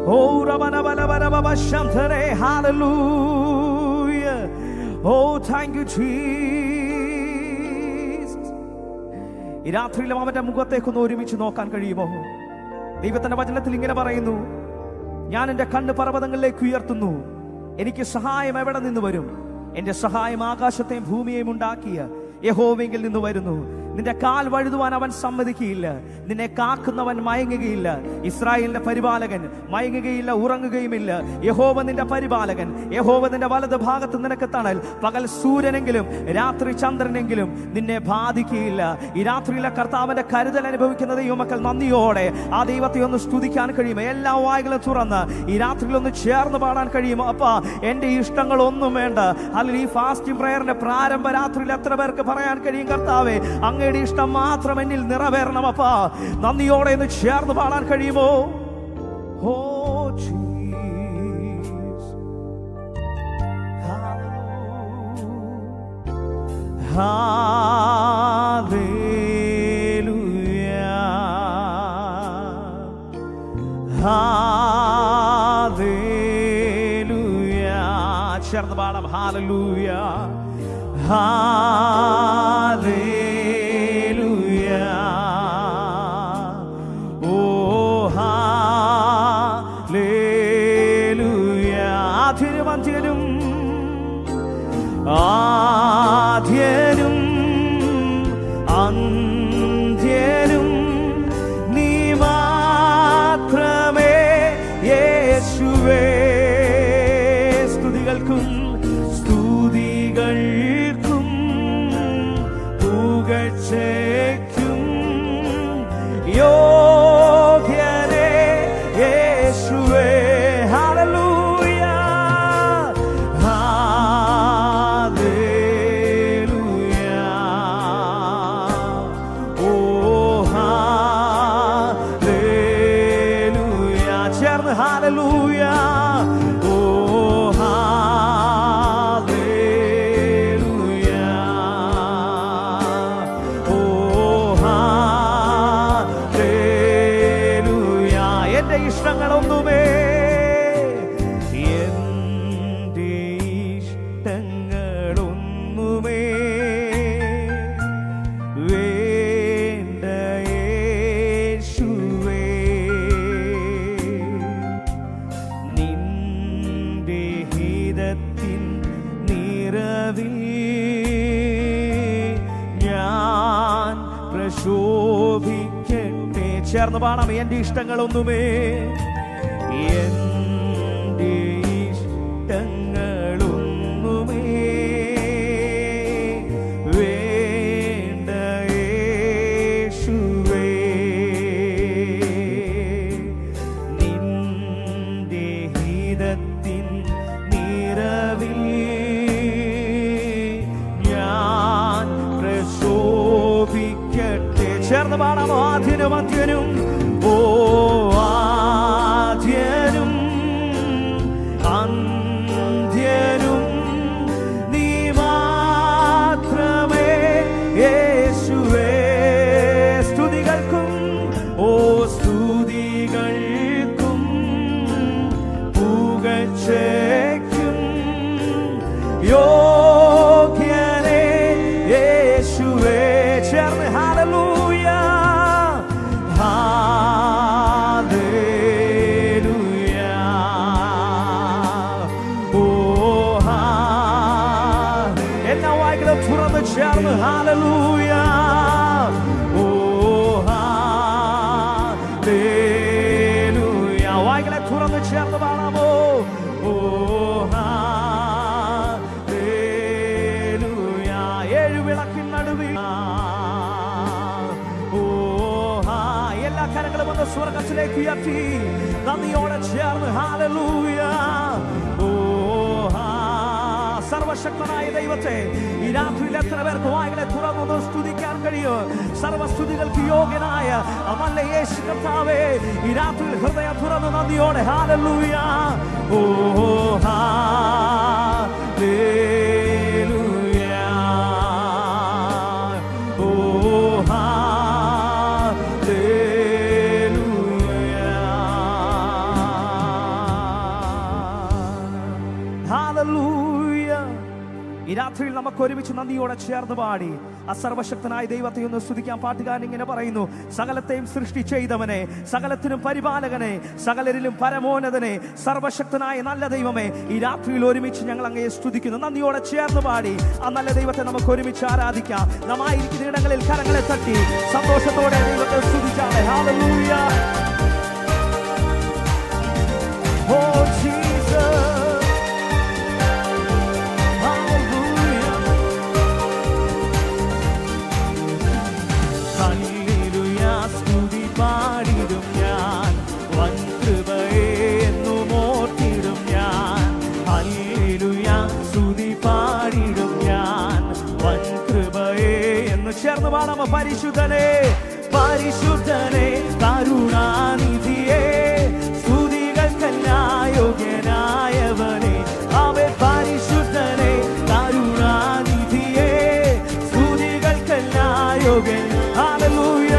Oh, hallelujah. Oh, thank you, Jesus. ഈ രാത്രിയിലും അവന്റെ മുഖത്തേക്കൊന്ന് ഒരുമിച്ച് നോക്കാൻ കഴിയുമോ? ദൈവത്തിന്റെ വചനത്തിൽ ഇങ്ങനെ പറയുന്നു, ഞാൻ എൻ്റെ കണ്ണ് പർവ്വതങ്ങളിലേക്ക് ഉയർത്തുന്നു, എനിക്ക് സഹായം എവിടെ നിന്ന് വരും? എൻ്റെ സഹായം ആകാശത്തെയും ഭൂമിയെയും ഉണ്ടാക്കിയ യഹോവയിൽ നിന്ന് വരുന്നു. നിന്റെ കാൽ വഴുതുവാൻ അവൻ സമ്മതിക്കുകയില്ല, നിന്നെ കാക്കുന്നവൻ മയങ്ങുകയില്ല. ഇസ്രായേലിന്റെ പരിപാലകൻ മയങ്ങുകയില്ല, ഉറങ്ങുകയുമില്ല. യഹോവ നിന്റെ പരിപാലകൻ, യഹോവ നിന്റെ വലത് ഭാഗത്ത് നിനക്ക് തണൽ. പകൽ സൂര്യനെങ്കിലും രാത്രി ചന്ദ്രനെങ്കിലും നിന്നെ ബാധിക്കുകയില്ല. ഈ രാത്രിയിലെ കർത്താവിന്റെ കരുതൽ അനുഭവിക്കുന്ന ദൈവമക്കൾ നന്ദിയോടെ ആ ദൈവത്തെ ഒന്ന് സ്തുതിക്കാൻ കഴിയുമോ? എല്ലാ വായ്കളും തുറന്ന് ഈ രാത്രിയിൽ ഒന്ന് ചേർന്ന് പാടാൻ കഴിയുമോ? അപ്പാ, എന്റെ ഇഷ്ടങ്ങളൊന്നും വേണ്ട. അല്ലെങ്കിൽ ഈ ഫാസ്റ്റിംഗ് പ്രയറിന്റെ പ്രാരംഭ രാത്രിയിൽ എത്ര പേർക്ക് പറയാൻ കഴിയും, കർത്താവേ അങ്ങയുടെ ഇഷ്ടം മാത്രം എന്നിൽ നിറവേറണം. അപ്പാ, നന്ദിയോടെ ഒന്ന് ചേർന്ന് പാടാൻ കഴിയുമോ? Oh Jesus, hallelujah, hallelujah. ചേർന്ന് പാടാം. Hallelujah, hallelujah. Oh hallelujah. ആദ്യനും അന്ത്യനും, ആദ്യനും അന്ത്യനും നീ മാത്രമേ യേശുവേ. സ്തുതികൾക്കും സ്തുതികൾക്കും പുകഴ്ചയ്ക്കും യോഗ്യനേ യേശുവേ. Hallelujah, hallelujah. Oh hallelujah. ചേർന്ന് hallelujah. Oh hallelujah. Oh hallelujah. എന്റെ ഇഷ്ടങ്ങളൊന്നുമേ, എന്റെ ഇഷ്ടങ്ങളൊന്നുമേ വേണ്ട യേശുവേ. നിന്റെ ഹിതത്തിൻ നിറവിൽ ഞാൻ പ്രശോഭിക്കട്ടെ. ചേർന്ന് പാടാം. എന്റെ ഇഷ്ടങ്ങളൊന്നുമേ, എന്റെ ഇഷ്ടങ്ങളൊന്നുമേ വേണ്ട യേശുവേ. നിന്റെ ഹിതത്തിൻ നിറവിൽ ഞാൻ പ്രശോഭിക്കട്ടെ. ചേർന്ന് പാടാമോ? ആദ്യനും അന്ത്യനും, ഓ ആദ്യനും അന്ത്യനും നീ മാത്രമേ യേശുവേ. സ്തുതികൾക്കും, ഓ സ്തുതികൾക്കും പുകഴ്ചയ്ക്കും യോഗ്യനേ യേശുവേ. ചേർന്ന് ഹല്ലേലൂയ, ഹല്ലേലൂയ. ഓ എല്ലാ വായ്കളും തുറന്ന് ചേർന്ന് ഹല്ലേലൂയ. Oh hallelujah. വായ്കളെ തുറന്ന് ചേർന്ന് പാടാമോ? ഓ ഹല്ലേലൂയ. ഏഴു വിളക്കിൻ നടുവിൽ, ഓ എല്ലാ കരങ്ങളും ഒന്ന് സ്വർഗ്ഗത്തിലേക്ക് ഉയർത്തി നന്ദിയോടെ ചേർന്ന് ഹല്ലേലൂയ. ഓ സർവശക്തനായ ദൈവത്തെ ഈ രാത്രിയിൽ എത്ര പേർക്ക് വായ്കളെ തുറന്നു സ്തുതിക്കാൻ കഴിയും? സർവസ്തുതികൾക്ക് യോഗ്യനായ നല്ല യേശു കർത്താവേ, ഈ രാത്രിയിൽ ഹൃദയം തുറന്നു നന്ദിയോടെ hallelujah. Oh hallelujah. Oh hallelujah. രാത്രിയിൽ നമുക്ക് ഒരുമിച്ച് നന്ദിയോടെ ചേർന്ന് പാടി ആ സർവശക്തനായ ദൈവത്തെ ഒന്ന് സ്തുതിക്കാൻ പാട്ടുകാരൻ ഇങ്ങനെ പറയുന്നു: സകലത്തെയും സൃഷ്ടി ചെയ്തവനെ, സകലത്തിനും പരിപാലകനെ, സകലരിലും പരമോന്നതനെ, സർവശക്തനായ നല്ല ദൈവമേ, ഈ രാത്രിയിൽ ഒരുമിച്ച് ഞങ്ങൾ അങ്ങയെ സ്തുതിക്കുന്നു. നന്ദിയോടെ ചേർന്ന് പാടി ആ നല്ല ദൈവത്തെ നമുക്ക് ഒരുമിച്ച് ആരാധിക്കാം. നമ്മായിരിക്കുന്ന ഇടങ്ങളിൽ കരങ്ങളെ തട്ടി സന്തോഷത്തോടെ ദൈവത്തെ സ്തുതിച്ചാലേ. Hallelujah. Oh Jesus, hallelujah, hallelujah. സ്തുതി പാടിടും ഞാൻ, വൻ കൃപയെ എന്നും ഓർത്തിടും ഞാൻ. ഹല്ലേലൂയ, സ്തുതി പാടിടും ഞാൻ, വൻ കൃപയെ എന്ന് ചേർന്ന് പാടാമോ? പരിശുദ്ധനെ, പരിശുദ്ധനെ, കരുണാനിധിയെ, യോഗ്യനായവനെ, അവൻ പരിശുദ്ധനെ, കരുണാനിധിയെ, സ്തുതികൾക്കെല്ലാം യോഗ്യൻ. ഹല്ലേലൂയ,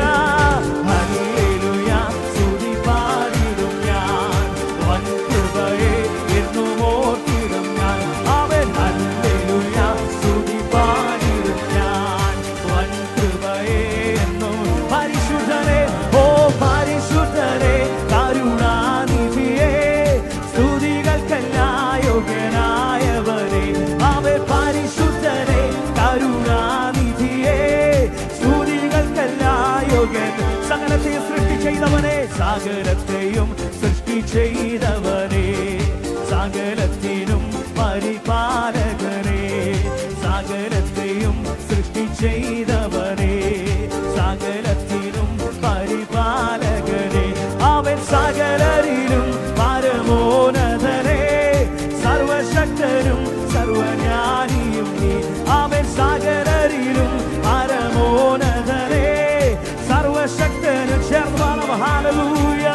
ഹല്ലേലൂയ, സ്തുതി പാടിടും ഞാൻ, വൻ കൃപയെ എന്നും ഓർത്തിടും ഞാൻ. അവൻ ഹല്ലേലൂയ, സ്തുതി പാടിടും ഞാൻ, വൻ കൃപയെ എന്നും. പരിശുദ്ധനെ, ഓ പരിശുദ്ധനെ, കരുണാനിധിയെ, യോഗ്യനായവനെ, അവൻ പരിശുദ്ധനെ, കരുണാനിധിയെ, സ്തുതികൾക്കെല്ലാം യോഗ്യൻ. സകലത്തെയും സൃഷ്ടി ചെയ്തവനെ, സകലത്തെയും സൃഷ്ടി ചെയ്തവനെ, സകലത്തിനും പരിപാലകനെ, സകലത്തെയും സൃഷ്ടി ചെയ്തവനെ, സകലത്തിനും പരിപാലകനെ, അവൻ സകലരിലും പരമോന്നതനെ, സർവശക്തനും സർവജ്ഞാനിയും നീ. അവൻ സകലരിലും പരമോന്നതനെ, സർവശക്തനും ചേർന്ന്. ഹല്ലേലൂയ,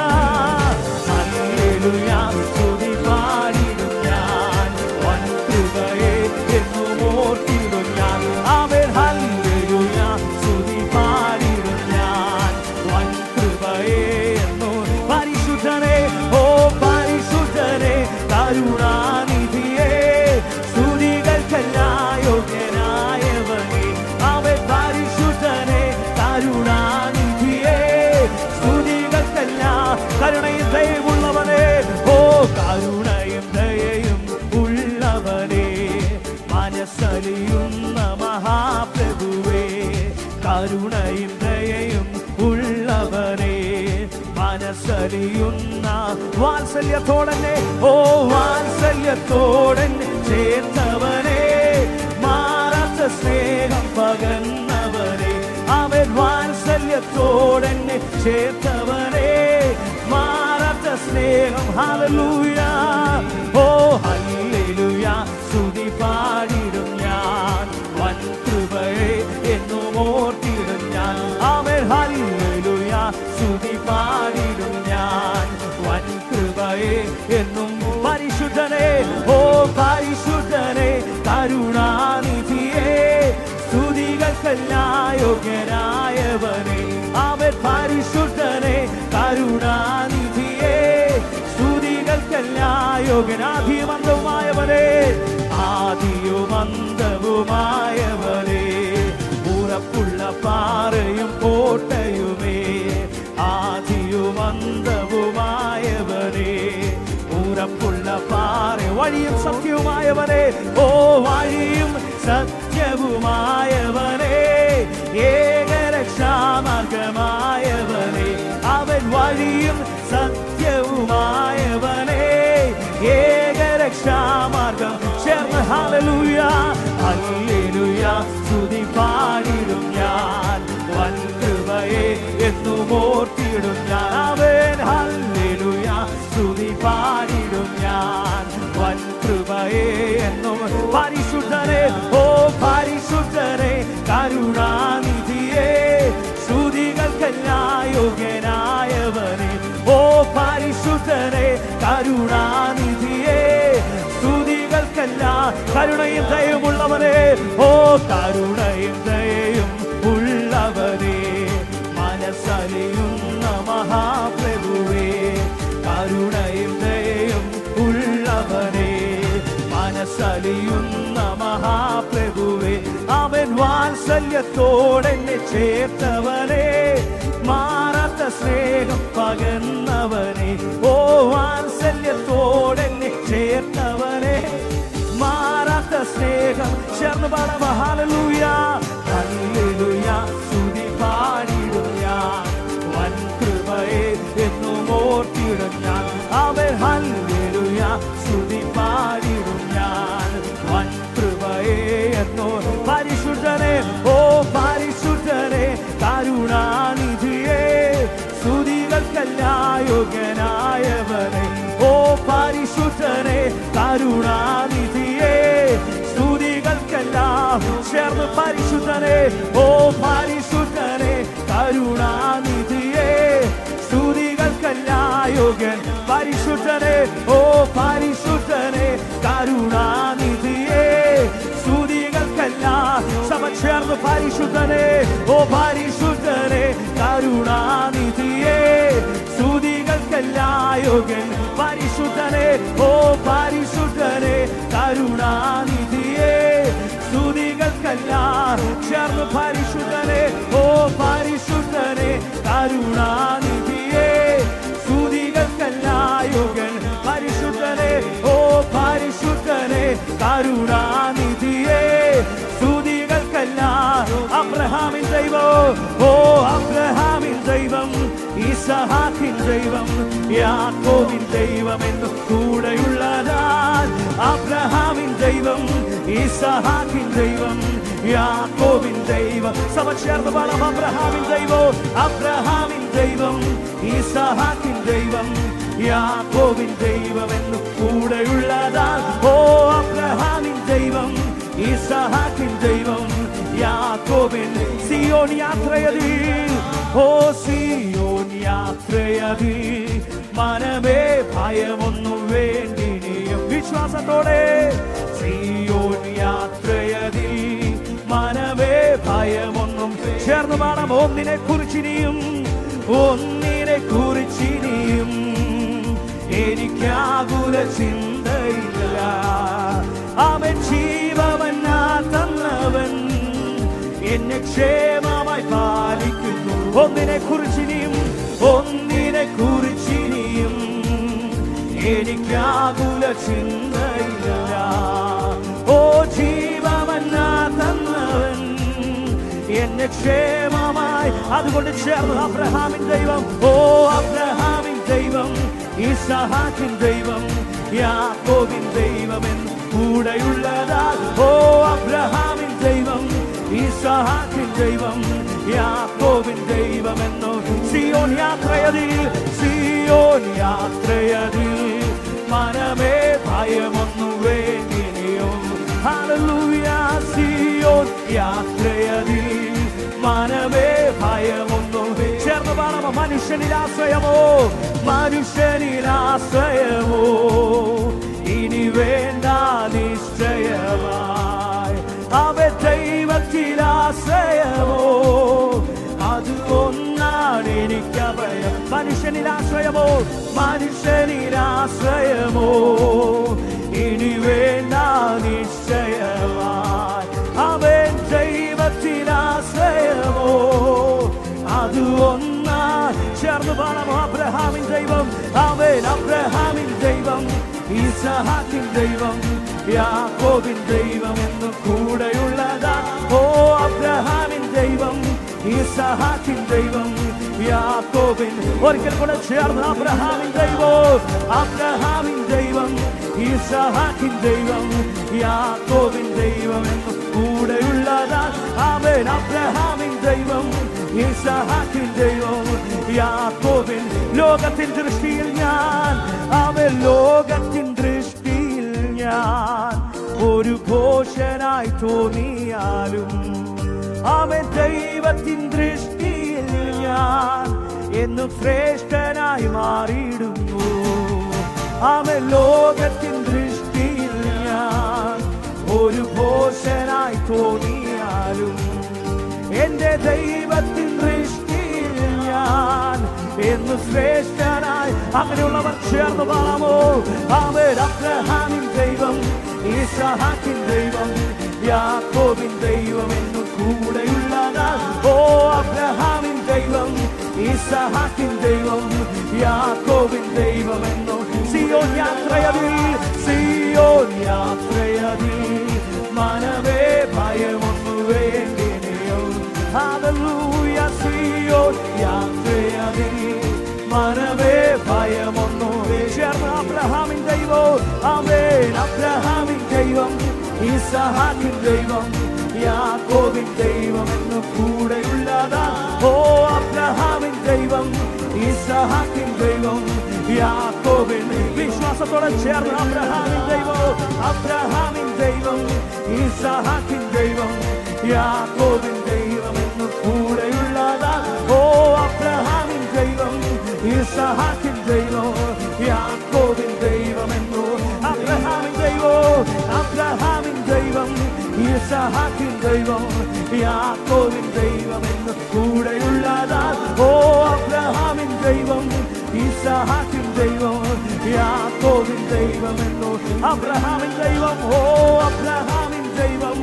ഹല്ലേലൂയ, സ്തുതി പാടിടും ഞാൻ, വൻ കൃപയെ എന്നും ഓർത്തിടും ഞാൻ. അവൻ ഹല്ലേലൂയ, സ്തുതി പാടിടും ഞാൻ, വൻ കൃപയെ എന്നും. പരിശുദ്ധനെ, ഓ പരിശുദ്ധനെ, കരുണാനിധിയെ, സ്തുതികൾക്കെല്ലാം യോഗ്യനായവനെ, അവൻ പരിശുദ്ധനെ, കരുണാനിധിയെ, സ്തുതികൾക്കെല്ലാം. കരുണയും ദയയുമുള്ളവനെ, ഓ കരുണയും ദയയും ഉള്ളവനെ, മനസ്സലിയുന്ന മഹാപ്രഭുവേ, കരുണയും ദയയും ഉള്ളവനെ, മനസ്സലിയുന്ന വാത്സല്യത്തോടന്നെ, ഓ വാത്സല്യത്തോടന്നെ ചേർത്തവനെ, മാറാത്ത സ്നേഹം പകർന്നവനെ, അവൻ വാത്സല്യത്തോടന്നെ ചേർത്തവനെ, മാറാത്ത സ്നേഹം. ഹല്ലേലൂയ, ഓ ഹല്ലേലൂയ, സ്തുതി പാടിടും ഞാൻ, വൻ കൃപയെ എന്നും ഓർത്തിടും ഞാൻ. അവൻ ഹല്ലേലൂയ, സ്തുതി പാടിടും ഞാൻ, വൻ കൃപയെ എന്നും. പരിശുദ്ധനെ, ഓ പരിശുദ്ധനെ, കരുണാനിധിയെ, സ്തുതികൾക്കെല്ലാം യോഗ്യനായവനെ, അവൻ പരിശുദ്ധനെ, കരുണാനിധിയെ, സ്തുതികൾക്കെല്ലാം യോഗ്യൻ. ആദിയുമന്തവുമായവനെ, ആദിയുമന്തവുമായവനെ, ഉറപ്പുള്ള പാറയും കോട്ടയുമേ, ആദിയുമന്തവുമായവനെ, ഉറപ്പുള്ള പാറ, വഴിയും സത്യവുമായവനെ, ഓ വഴിയും സത്യവുമായവനെ, ഏകരക്ഷാമാർഗമായവനെ, അവൻ വഴിയും സത്യവുമായവനെ, ഏകരക്ഷാമാർഗം ചേർന്ന്. ഹല്ലേലൂയ, ഹല്ലേലൂയ, സ്തുതി പാടിടും ഞാൻ, വൻ കൃപയെ എന്നും ഓർത്തിടും ഞാൻ. അവൻ ഹല്ലേലൂയ, സ്തുതി പാടിടും ഞാൻ, വൻ കൃപയെ എന്നും. പരിശുദ്ധനെ, ഓ പരിശുദ്ധനെ, കരുണാനിധിയെ, സ്തുതികൾക്കെല്ലാം യോഗ്യനായവനെ, ഓ പരിശുദ്ധനെ, കരുണാനിധിയെ, സ്തുതികൾക്കെല്ലാം. കരുണയും ദയയുമുള്ളവനെ, ഓ കരുണയും ദയയും ഉള്ളവനെ, മനസ്സലിയുന്ന മഹാപ്രഭുവേ, കരുണയും ദയയും ഉള്ളവനെ, മനസ്സലിയുന്ന മഹാപ്രഭുവേ, പ്രഭുവേ. അവൻ വാത്സല്യത്തോടെന്നെ ചേർത്തവനെ, മാറാത്ത സ്നേഹം പകർന്നവനെ. ഓ വാത്സല്യത്തോടെന്നെ ചേർത്തവനെ, മാറാത്ത സ്നേഹം. ചേർന്ന് പാടാം ഹല്ലേലൂയ ഹല്ലേലൂയ. സ്തുതി പാടിടും ഞാൻ, വൻ കൃപയെ എന്നും ഓർത്തിടും ഞാൻ. അവൻ ഹല്ലേലൂയ സ്തുതി പാടിടും ഞാൻ, വൻ കൃപയെ എന്നോ. പരിശുദ്ധനെ, ഓ പരിശുദ്ധനെ, കരുണാനിധിയെ, സ്തുതികൾക്കെല്ലാം യോഗ്യനായവനെ. ഓ പരിശുദ്ധനെ, കരുണാനിധിയെ, സ്തുതികൾക്കെല്ലാം. ചേർന്ന് പരിശുദ്ധനെ, ഓ പരിശുദ്ധനെ, കരുണാനിധിയെ, സ്തുതികൾക്കെല്ലാം യോഗ്യൻ. പരിശുദ്ധനെ, ഓ പരിശുദ്ധനെ, കരുണാനിധിയെ, സ്തുതികൾക്കെല്ലാം. സഭ ചേർന്ന് പരിശുദ്ധനെ, ഓ പരിശുദ്ധനെ, കരുണാനിധിയെ, സ്തുതികൾക്കെല്ലാം യോഗ്യൻ. പരിശുദ്ധനെ, ഓ പരിശുദ്ധനെ, കരുണാനിധിയെ, സ്തുതികൾക്കെല്ലാം. ചേർന്ന് പരിശുദ്ധനെ, ഓ പരിശുദ്ധനെ, കരുണാനിധിയെ, സ്തുതികൾക്കെല്ലാം യോഗ്യൻ. പരിശുദ്ധനെ, ഓ പരിശുദ്ധനെ, കരുണാനിധിയെ, സ്തുതികൾക്കെല്ലാം. അബ്രഹാമിൻ ദൈവം, ഓ അബ്രഹാമിൻ ദൈവം, ഇസഹാക്കിൻ ദൈവം, യാക്കോബിൻ ദൈവം എന്നു കൂടെയുള്ളതാൽ. അബ്രഹാമിൻ ദൈവം, ഇസഹാക്കിൻ ദൈവം, യാക്കോബിൻ ദൈവം. സഭ ചേർന്ന് പാടാം അബ്രഹാമിൻ ദൈവം, അബ്രഹാമിൻ ദൈവം, ഇസഹാക്കിൻ ദൈവം, യാക്കോബിൻ ദൈവം എന്നു കൂടെയുള്ളതാൽ. ഓ അബ്രഹാമിൻ ദൈവം, ഇസഹാക്കിൻ ദൈവം, യാക്കോബിൻ. സിയോൻ യാത്രയതിൽ, ഓ സിയോൻ യാത്രയതിൽ, മനമേ ഭയമൊന്നും വേണ്ടിനിയും. വിശ്വാസത്തോടെ സിയോൻ യാത്രയതിൽ, മനമേ ഭയമൊന്നും. ചേർന്ന് പാടാം ഒന്നിനെ കുറിച്ചിനിയും, ഒന്നിനെ കുറിച്ചിനിയും എനിക്കാകുല ചിന്തയില്ല. അവൻ ജീവമന്നാ തന്നവൻ എന്നെ ക്ഷേമമായി പാലിക്കുന്നു. ഒന്നിനെ കുറിച്ചിനിയും, ഒന്നിനെ കുറിച്ചിനിയും എനിക്കാകുല ചിന്തയില്ല. ഓ ജീവമന്നാ തന്നവൻ എന്നെ ക്ഷേമമായി. അതുകൊണ്ട് ചേർന്ന് അബ്രഹാമിൻ ദൈവം, ഓ അബ്രഹാമിൻ ദൈവം, ഇസഹാക്കിൻ ദൈവം, യാക്കോബിൻ ദൈവം എന്ന് കൂടെയുള്ളതാൽ. ഓ അബ്രഹാമിൻ ദൈവം, ഇസഹാക്കിൻ ദൈവം, യാക്കോബിൻ ദൈവം എന്നോ. സിയോൻ യാത്രയതിൽ, സിയോൻ യാത്രയതിൽ, മനമേ ഭയമൊന്നും വേണ്ടിനിയും. ഹല്ലേലൂയ. സിയോൻ യാത്രയതിൽ, മനമേ ഭയമൊന്നും. ചേർന്ന് പാടാമോ മനുഷ്യനിലാശ്രയമോ, മനുഷ്യനിലാശ്രയമോ ഇനി വേണ്ട നിശ്ചയമായി. അവ ദൈവത്തിലാശ്രയമോ, അത് ഒന്നാണ് എനിക്കഭയം. മനുഷ്യനിലാശ്രയമോ, മനുഷ്യനിലാശ്രയമോ ഇനി വേണ്ട നിശ്ചയമായി. അവൻ ദൈവത്തിലാശ്രയമോ, അത് ഒന്നാ. ചേർന്ന് പാടാമോ അബ്രഹാമിൻ ദൈവം, അവൻ അബ്രഹാമിൻ ദൈവം, ഇസഹാക്കിൻ ദൈവം, യാക്കോബിൻ ദൈവം എന്ന് കൂടെയുള്ളതാ. ഓ അബ്രഹാമിൻ ദൈവം, ഇസഹാക്കിൻ ദൈവം, യാക്കോബിൻ. ഒരിക്കൽ കൂടെ ചേർന്ന് അബ്രഹാമിൻ ദൈവം, അബ്രഹാമിൻ ദൈവം, ഇസഹാക്കിൻ ദൈവം, യാക്കോബിൻ ദൈവം എന്ന് കൂടെയുള്ളതാ. അവൻ അബ്രഹാമിൻ ദൈവം, ഇസഹാക്കിൻ ദൈവം, യാക്കോബിൻ. ലോകത്തിൻ ദൃഷ്ടിയിൽ ഞാൻ, അവൻ ലോകത്തിൻ ദൃഷ്ടിയിൽ ഞാൻ ഒരു ഘോഷനായി തോന്നിയാലും, അവൻ ദൈവത്തിൻ ദൃഷ്ടിയിൽ ഞാൻ എന്നും ശ്രേഷ്ഠനായി മാറിയിടുന്നു. അവൻ ലോകത്തിൻ ദൃഷ്ടിയിൽ ഞാൻ ഒരു ഘോഷനായി തോന്നിയാലും, എന്റെ ദൈവത്തിൻ ദൃഷ്ടിയിൽ ഞാൻ എന്ന് ശ്രേഷ്ഠനായി. അങ്ങനെയുള്ളവർ ചേർന്ന് പാടാമോ. അവൻ അബ്രഹാമിൻ ദൈവം, ഇസഹാക്കിൻ ദൈവം, യാക്കോബിൻ ദൈവം എന്നും കൂടെയുള്ളതാൽ. ഓ അബ്രഹാമിൻ ദൈവം, ഇസഹാക്കിൻ ദൈവം, യാക്കോബിൻ ദൈവം എന്നും. സിയോൻ യാത്രയതിൽ, സിയോൻ യാത്രയതിൽ മനമേ ഭയമൊന്നു വേണ്ടിനെയോ. ഹല്ലേലൂയ. സിയോൻ യാത്രയതിൽ മനമേ ഭയമൊന്നു. ചേർന്ന് അബ്രഹാമിൻ ദൈവം, ആമേൻ. അബ്രഹാമിൻ ദൈവം, ഇസഹാക്കിൻ ദൈവം, യാക്കോബിൻ ദൈവം എന്നും കൂടെയുള്ളതാ. ഓ അബ്രഹാമിൻ ദൈവം, ഇസഹാക്കിൻ ദൈവം, യാക്കോബിൻ. വിശ്വാസത്തോടെ ചേർന്ന് അബ്രഹാമിൻ ദൈവം, അബ്രഹാമിൻ ദൈവം, ഇസഹാക്കിൻ ദൈവം, യാക്കോബിൻ ദൈവം എന്നും കൂടെയുള്ളതാ. ഓ അബ്രഹാമിൻ ദൈവം, ഇസഹാക്കിൻ ദൈവം, യാക്കോബിൻ ദൈവം എന്നു. അബ്രഹാമിൻ ദൈവം, അബ്രഹാമിൻ ദൈവം, ഇസഹാക്കിൻ ദൈവം, യാക്കോബിൻ ദൈവം എന്നു കൂടെയുള്ളതാ. ഓ അബ്രഹാമിൻ ദൈവം, ഇസഹാക്കിൻ ദൈവം, യാക്കോബിൻ ദൈവം എന്നു. അബ്രഹാമിൻ ദൈവം, ഓ അബ്രഹാമിൻ ദൈവം,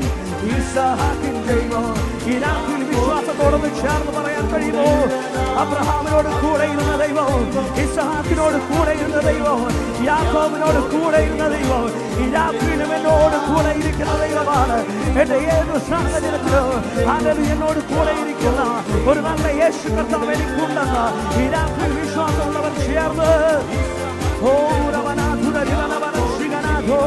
ഇസഹാക്കിൻ ദൈവം. ഈ രാത്രിയിൽ വിശ്വാസത്തോടൊന്ന് ചേർന്ന് പറയാൻ കഴിയുമോ? അബ്രഹാമിനോട് കൂടെ ഇരുന്ന ദൈവം, ഇസഹാക്കിനോട് കൂടെ ഇരുന്ന ദൈവം, യാക്കോബിനോട് കൂടെ ഇരുന്ന ദൈവം ഈ രാത്രിയിലും എന്നോട് കൂടെ ഇരിക്കുന്ന ദൈവമാണ്. എന്റെ ഏത് സാഹചര്യത്തിലും ഹല്ലേലൂയ എന്നോട് കൂടെ ഇരിക്കുന്ന ഒരു നല്ല യേശു കർത്താവ് എനിക്കുണ്ടെന്ന് ഈ രാത്രിയിൽ വിശ്വാസമുള്ളവർ ചേർന്ന് ഓ രമനാഥുര രിവനവനം ശിഖനാഥോ,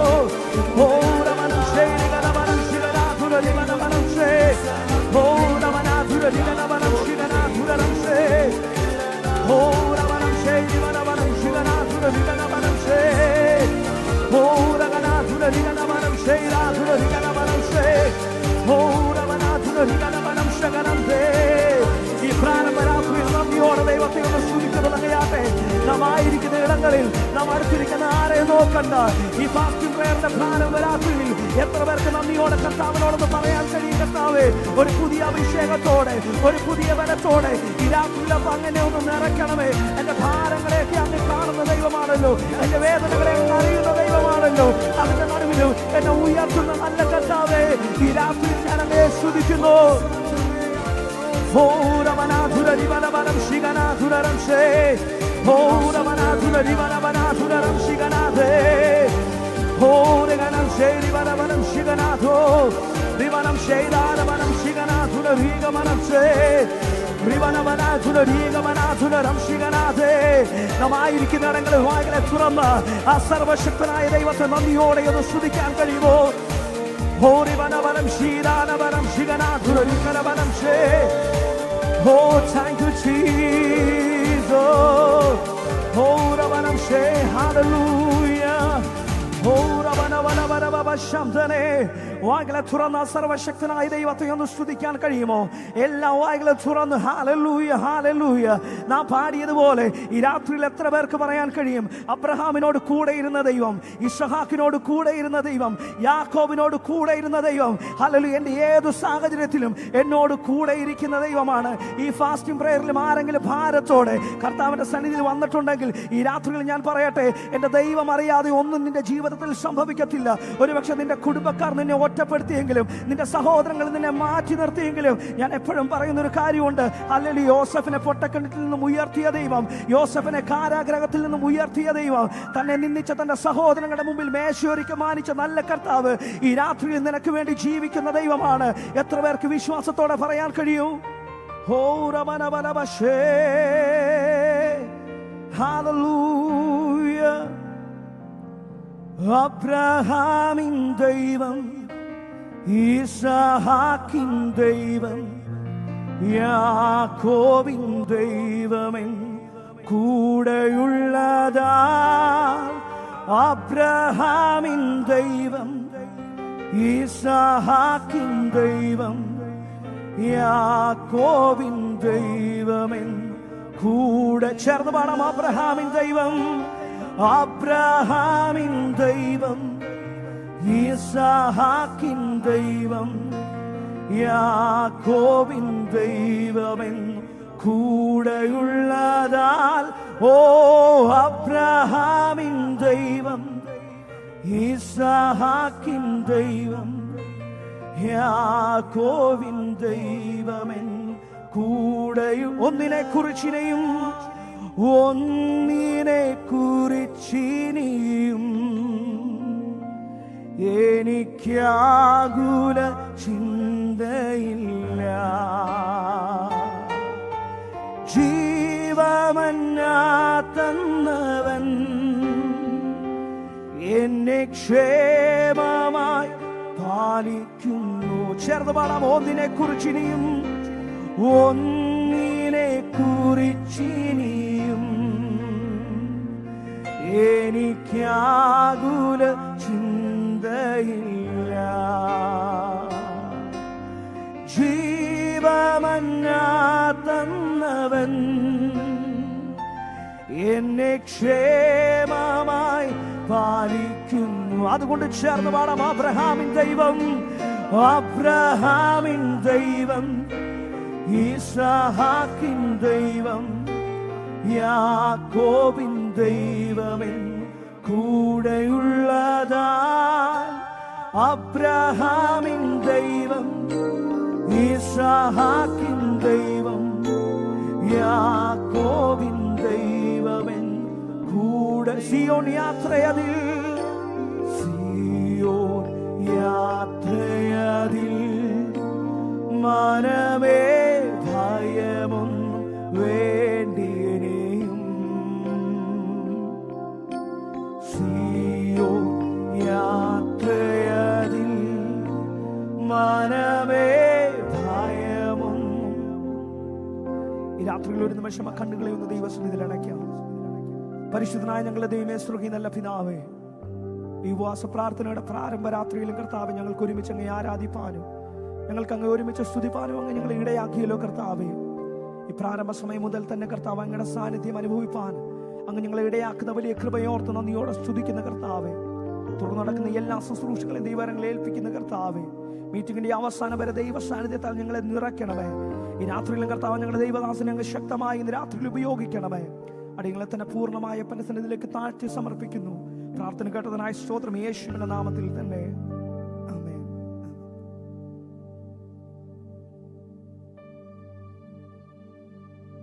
ഓ രമനം ശൈരികനവനം ശിഖനാഥുര രിവനവനം ശേ, ഓ രമനാഥുര രിവനവനം ശിഖനാഥുരം ശേ, ഓ രമനം ശൈരിവനവനം ശിഖനാഥുര രിവനവനം ശേ, ഓ രമനാഥുര രിവനവനം ശൈരാധുര രിവനവനം ശേ, ഓ രമനാഥുര രിവനവനം ശകനം ദേ. ഈ പ്രാരംഭരാത്രിയിൽ നന്ദിയോടെ ദൈവത്തെ ഒന്ന് സ്തുതിച്ചു തുടങ്ങിയാട്ടെ. നാം ആയിരിക്കുന്ന ഇടങ്ങളിൽ നാം അടുത്തിരിക്കുന്ന ആരെയും നോക്കണ്ട. ഈ ഫാസ്റ്റിംഗ് പ്രയറിന്റെ പ്രാരംഭരാത്രിയിൽ എത്ര പേർക്ക് നന്ദിയോടെ കർത്താവിനോടൊന്ന് പറയാൻ കഴിയും? കർത്താവേ, ഒരു പുതിയ അഭിഷേകത്തോടെ, ഒരു പുതിയ ബലത്തോടെ ഈ രാത്രിയിലപ്പോൾ അങ്ങനെ ഒന്ന് നിറയ്ക്കണമേ. എന്റെ ഭാരങ്ങളെയൊക്കെ അങ്ങ് കാണുന്ന ദൈവമാണല്ലോ, എന്റെ വേദനകളെ അറിയുന്ന ദൈവമാണല്ലോ. അതിന്റെ നടുവിലും എന്നെ ഉയർത്തുന്ന നല്ല കർത്താവേ, ഈ രാത്രിയിൽ ഞാൻ അങ്ങയെ സ്തുതിക്കുന്നു. ഓ രമനാഥുര രിവനവനം ശിഖനാഥുരം ശേ, ഓ രമനാഥുര രിവനവനാഥുരം ശിഖനാഥേ, ഓ രഗനം ശൈരിവനവനം ശിഖനാഥോ, രിവനം ശൈരാനവനം ശിഖനാഥുര രീഗമനം ശേ, രിവനവനാഥുര രീഗമനാഥുരം ശിഖനാഥേ. നമായിരിക്കുന്ന ഇടങ്ങളിൽ വായികളെ തുറന്ന് ആ സർവശക്തനായ ദൈവത്തെ നന്ദിയോടെ ഒന്ന് സ്തുതിക്കാൻ കഴിയുമോ? ഹോരിവനവനം ശീരാനവനം ശിഖനാഥുര രീഗമനം ശേ. Oh, thank you, Jesus. Oh, Ravanam She, hallelujah. Oh, Ravanavanavanavava Shamdane. വായികളെ തുറന്ന സർവശക്തനായ ദൈവത്തെ ഒന്ന് സ്തുതിക്കാൻ കഴിയുമോ? എല്ലാ വായികളെ തുറന്ന് ഹല്ലേലൂയ ഹല്ലേലൂയ. നാം പാടിയതുപോലെ ഈ രാത്രിയിൽ എത്ര പേർക്ക് പറയാൻ കഴിയും? അബ്രഹാമിനോട് കൂടെ ഇരുന്ന ദൈവം, ഇസ്ഹാക്കിനോട് കൂടെ ഇരുന്ന ദൈവം, യാക്കോബിനോട് കൂടെ ഇരുന്ന ദൈവം, ഹല്ലേലൂയ എന്റെ ഏത് സാഹചര്യത്തിലും എന്നോട് കൂടെ ഇരിക്കുന്ന ദൈവമാണ്. ഈ ഫാസ്റ്റിംഗ് പ്രയറിലും ആരെങ്കിലും ഭാരത്തോടെ കർത്താവിന്റെ സന്നിധിയിൽ വന്നിട്ടുണ്ടെങ്കിൽ ഈ രാത്രിയിൽ ഞാൻ പറയട്ടെ, എന്റെ ദൈവം അറിയാതെ ഒന്നും നിന്റെ ജീവിതത്തിൽ സംഭവിക്കത്തില്ല. ഒരുപക്ഷെ നിന്റെ കുടുംബക്കാർ നിന്നെ ഒറ്റപ്പെടുത്തിയെങ്കിലും, നിന്റെ സഹോദരങ്ങൾ നിന്നെ മാറ്റി നിർത്തിയെങ്കിലും, ഞാൻ എപ്പോഴും പറയുന്ന ഒരു കാര്യമുണ്ട്. അല്ലെങ്കിൽ യോസഫിനെ പൊട്ടക്കിണറ്റിൽ നിന്നും ഉയർത്തിയ ദൈവം, യോസഫിനെ കാരാഗ്രഹത്തിൽ നിന്നും ഉയർത്തിയ ദൈവം, തന്നെ നിന്ദിച്ച തന്റെ സഹോദരങ്ങളുടെ മുമ്പിൽ മേശയൊരുക്കി മാനിച്ച നല്ല കർത്താവ് ഈ രാത്രിയിൽ നിനക്ക് വേണ്ടി ജീവിക്കുന്ന ദൈവമാണ്. എത്ര പേർക്ക് വിശ്വാസത്തോടെ പറയാൻ കഴിയും? ഹോ രമനവനവശേ ഹല്ലേലൂയ. അബ്രഹാമിൻ ദൈവം, ഇസ്ഹാക്കിൻ ദൈവം, യാക്കോബിൻ ദൈവമെൻ കൂടെയുള്ളതാ. അബ്രഹാമിൻ ദൈവം, ഇസ്ഹാക്കിൻ ദൈവം, യാക്കോബിൻ ദൈവമെൻ കൂടെ. ചേർന്ന് പാടാം. അബ്രഹാമിൻ ദൈവം, അബ്രഹാമിൻ ദൈവം, ഇസ്ഹാക്കിൻ ദൈവം, യാക്കോബിൻ ദൈവമെൻ കൂടെയുള്ളതാൽ. ഓ അബ്രഹാമിൻ ദൈവം, ഇസ്ഹാക്കിൻ ദൈവം, യാക്കോബിൻ ദൈവമെൻ കൂടെയും ഒന്നിനെ കുറിച്ചിനെയും എനിക്കാകുല ചിന്തയില്ല. ജീവമന്നാ തന്നവൻ എന്നെ ക്ഷേമമായി പാലിക്കുന്നു. ചേർന്ന് പാടാം. ഒന്നിനെ കുറിച്ചിനിയും എനിക്കാകുല ചിന്തയില്ല. ജീവമന്നാ തന്നവൻ എന്നെ ക്ഷേമമായി പാലിക്കുന്നു. അതുകൊണ്ട് ചേർന്ന് പാടാം. അബ്രഹാമിൻ ദൈവം, അബ്രഹാമിൻ ദൈവം, ഈസാക്കിൻ ദൈവം, യാക്കോബിൻ ദൈവമെൻ കൂടെയുള്ളതാ. അബ്രഹാമിൻ ദൈവം, ഈസാക്കിൻ ദൈവം, യാക്കോബിൻ ദൈവമെൻ കൂടെ. സിയോൻ യാത്രയതിൽ, സിയോൻ യാത്രയതിൽ മനമേ ഭയമൊന്നും വേണ്ടിയനെയും. സിയോൻ യാത്രയതിൽ മനമേ ഭയമൊന്നും. ഈ രാത്രിയിൽ ഒരു നിമിഷം ആ കണ്ണുകളെ ഒന്ന് ദൈവസന്നിധിയിൽ അടയ്ക്കാം. പരിശുദ്ധനായ ഞങ്ങളുടെ ദൈവമേ, സ്വർഗ്ഗീയ നല്ല പിതാവേ, ഈ ഉപവാസ പ്രാർത്ഥനയുടെ പ്രാരംഭ രാത്രിയിലും കർത്താവേ, ഞങ്ങൾക്ക് ഒരുമിച്ച് അങ്ങ് ആരാധിപ്പാനും ഞങ്ങൾക്ക് അങ്ങ് ഒരുമിച്ച് സ്തുതിപ്പാനും അങ്ങ് ഞങ്ങളെ ഇടയാക്കിയല്ലോ കർത്താവേ. ഈ പ്രാരംഭ സമയം മുതൽ തന്നെ കർത്താവ് അങ്ങയുടെ സാന്നിധ്യം അനുഭവിപ്പാൻ അങ്ങ് ഞങ്ങളെ ഇടയാക്കുന്ന വലിയ കൃപയോർത്ത് നന്ദിയോടെ സ്തുതിക്കുന്ന കർത്താവേ. തുറന്നു നടക്കുന്ന എല്ലാ ശുശ്രൂഷകളെയും ദൈവങ്ങളെ ഏൽപ്പിക്കുന്ന കർത്താവേ. മീറ്റിംഗിന്റെ അവസാനം വരെ ദൈവ സാന്നിധ്യത്താൽ ഞങ്ങളെ നിറയ്ക്കണമേ. ഈ രാത്രിയിലും കർത്താവ് ഞങ്ങളുടെ ദൈവദാസനെ അങ്ങ് ശക്തമായി ഇന്ന് രാത്രിയിൽ ഉപയോഗിക്കണമേ. അടിയങ്ങളെ തന്നെ പൂർണ്ണമായ പരസന്നിധിയിലേക്ക് താഴ്ത്തി സമർപ്പിക്കുന്നു. പ്രാർത്ഥന കേട്ടതിനായ സ്തോത്രം, യേശുവിന്റെ നാമത്തിൽ തന്നെ.